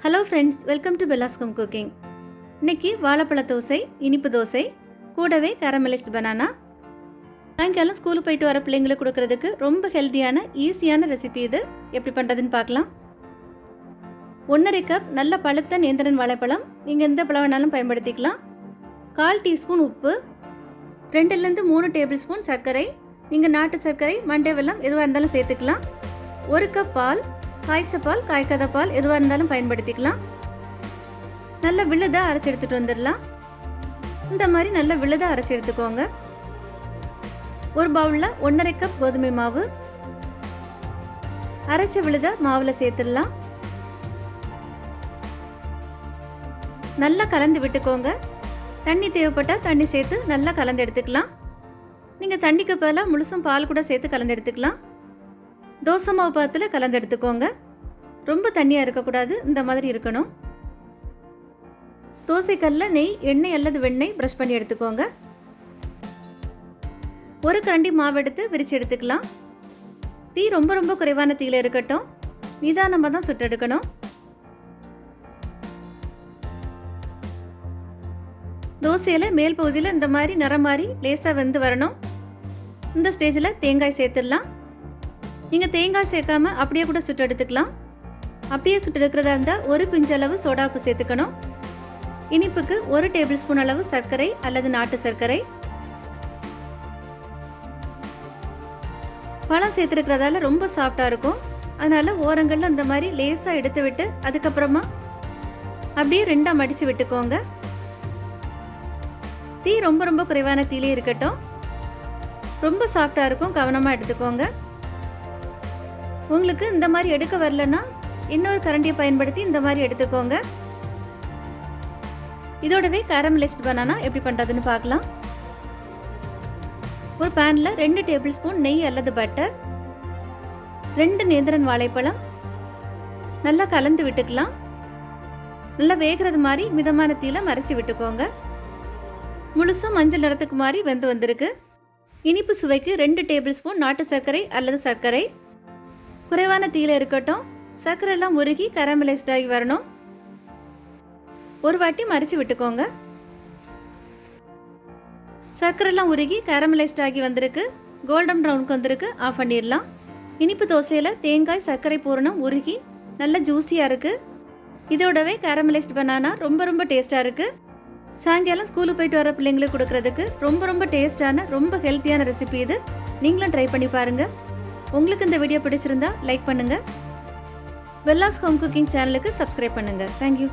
Hello friends, welcome to Bella's home cooking. இன்னைக்கு வாழைப்பழ தோசை, இனிப்பு தோசை, கூடவே கேரமலைஸ்ட் பனானா. சாயங்காலம் ஸ்கூலுக்கு போயிட்டு வர பிள்ளைங்களுக்கு கொடுக்கறதுக்கு ரொம்ப ஹெல்த்தியான ஈஸியான ரெசிபி இது. எப்படி பண்ணுறதுன்னு பார்க்கலாம். 1.5 கப் நல்ல பழுத்த நேந்திரன் வாழைப்பழம், நீங்கள் எந்த பழம் வேணாலும் பயன்படுத்திக்கலாம். 1/4 டீஸ்பூன் உப்பு, 2லேருந்து 3 டேபிள் ஸ்பூன் சர்க்கரை, நீங்கள் நாட்டு சர்க்கரை, மண்டை வெல்லம் எதுவாக இருந்தாலும் சேர்த்துக்கலாம். 1 கப் பால், காய்ச்ச பால், காய்க்காத பால் எதுவாக இருந்தாலும் பயன்படுத்திக்கலாம். நல்ல விழுதாக அரைச்சி எடுத்துகிட்டு வந்துடலாம். இந்த மாதிரி நல்ல விழுதாக அரைச்சி எடுத்துக்கோங்க. ஒரு பவுலில் 1.5 கப் கோதுமை மாவு, அரைச்ச விழுத மாவில் சேர்த்துடலாம். நல்லா கலந்து விட்டுக்கோங்க. தண்ணி தேவைப்பட்டால் தண்ணி சேர்த்து நல்லா கலந்து எடுத்துக்கலாம். நீங்கள் தண்ணிக்கு பதிலாக முழுசும் பால் கூட சேர்த்து கலந்து எடுத்துக்கலாம். தோசை மாவு பாத்தில் கலந்து எடுத்துக்கோங்க. ரொம்ப தண்ணியாக இருக்கக்கூடாது, இந்த மாதிரி இருக்கணும். தோசைக்கல்லில் நெய், எண்ணெய் அல்லது வெண்ணெய் ப்ரஷ் பண்ணி எடுத்துக்கோங்க. ஒரு கரண்டி மாவு எடுத்து விரித்து எடுத்துக்கலாம். தீ ரொம்ப ரொம்ப குறைவான தீயில் இருக்கட்டும். நிதானமாக தான் சுட்டு எடுக்கணும். தோசையில் மேல் பகுதியில் இந்த மாதிரி நிறம் மாதிரி லேசாக வெந்து வரணும். இந்த ஸ்டேஜில் தேங்காய் சேர்த்துடலாம். நீங்கள் தேங்காய் சேர்க்காம அப்படியே கூட சுட்டு எடுத்துக்கலாம். அப்படியே சுட்டு எடுக்கிறதா இருந்தால் ஒரு பிஞ்சளவு சோடாப்பு சேர்த்துக்கணும். இனிப்புக்கு 1 டேபிள் ஸ்பூன் அளவு சர்க்கரை அல்லது நாட்டு சர்க்கரை. பழம் சேர்த்துருக்கிறதால ரொம்ப சாஃப்டாக இருக்கும். அதனால் ஓரங்களில் இந்த மாதிரி லேசாக எடுத்து விட்டு அதுக்கப்புறமா அப்படியே 2ஆக மடித்து விட்டுக்கோங்க. தீ ரொம்ப ரொம்ப குறைவான தீயிலே இருக்கட்டும். ரொம்ப சாஃப்டாக இருக்கும், கவனமாக எடுத்துக்கோங்க. உங்களுக்கு இந்த மாதிரி எடுக்க வரலன்னா இன்னொரு கரண்டியை பயன்படுத்தி இந்த மாதிரி எடுத்துக்கோங்க. இதோடவே கேரமலைஸ்ட் பனானா எப்படி பண்ணுறதுன்னு பார்க்கலாம். ஒரு பேனில் 2 டேபிள் ஸ்பூன் நெய் அல்லது பட்டர், 2 நேந்திரன் வாழைப்பழம் நல்லா கலந்து விட்டுக்கலாம். நல்லா வேகிறது மாதிரி மிதமான தீயில மறைச்சி விட்டுக்கோங்க. முழுசும் மஞ்சள் நிறத்துக்கு மாதிரி வெந்து வந்திருக்கு. இனிப்பு சுவைக்கு 2 டேபிள் ஸ்பூன் நாட்டு சர்க்கரை அல்லது சர்க்கரை. குறைவான தீயில இருக்கட்டும். சர்க்கரை எல்லாம் உருகி கரமலைஸ்ட் ஆகி வரணும். ஒரு வாட்டி மறைச்சி விட்டுக்கோங்க. சர்க்கரை எல்லாம் உருகி கரமலைஸ்ட் ஆகி வந்திருக்கு. கோல்டன் ப்ரௌனுக்கு வந்திருக்கு. ஆஃப் பண்ணிடலாம். இனிப்பு தோசையில் தேங்காய் சர்க்கரை பூரணம் உருகி நல்ல ஜூஸியாக இருக்குது. இதோடவே கேரமலைஸ்ட் பனானா ரொம்ப ரொம்ப டேஸ்ட்டாக இருக்குது. சாயங்காலம் ஸ்கூலுக்கு போயிட்டு வர பிள்ளைங்களுக்கு கொடுக்கறதுக்கு ரொம்ப ரொம்ப டேஸ்டான ரொம்ப ஹெல்த்தியான ரெசிபி இது. நீங்களும் ட்ரை பண்ணி பாருங்கள். உங்களுக்கு இந்த வீடியோ பிடிச்சிருந்தா லைக் பண்ணுங்கள். பெல்லாஸ் ஹோம் குக்கிங் சேனலுக்கு சப்ஸ்கிரைப் பண்ணுங்கள். தேங்க்யூ.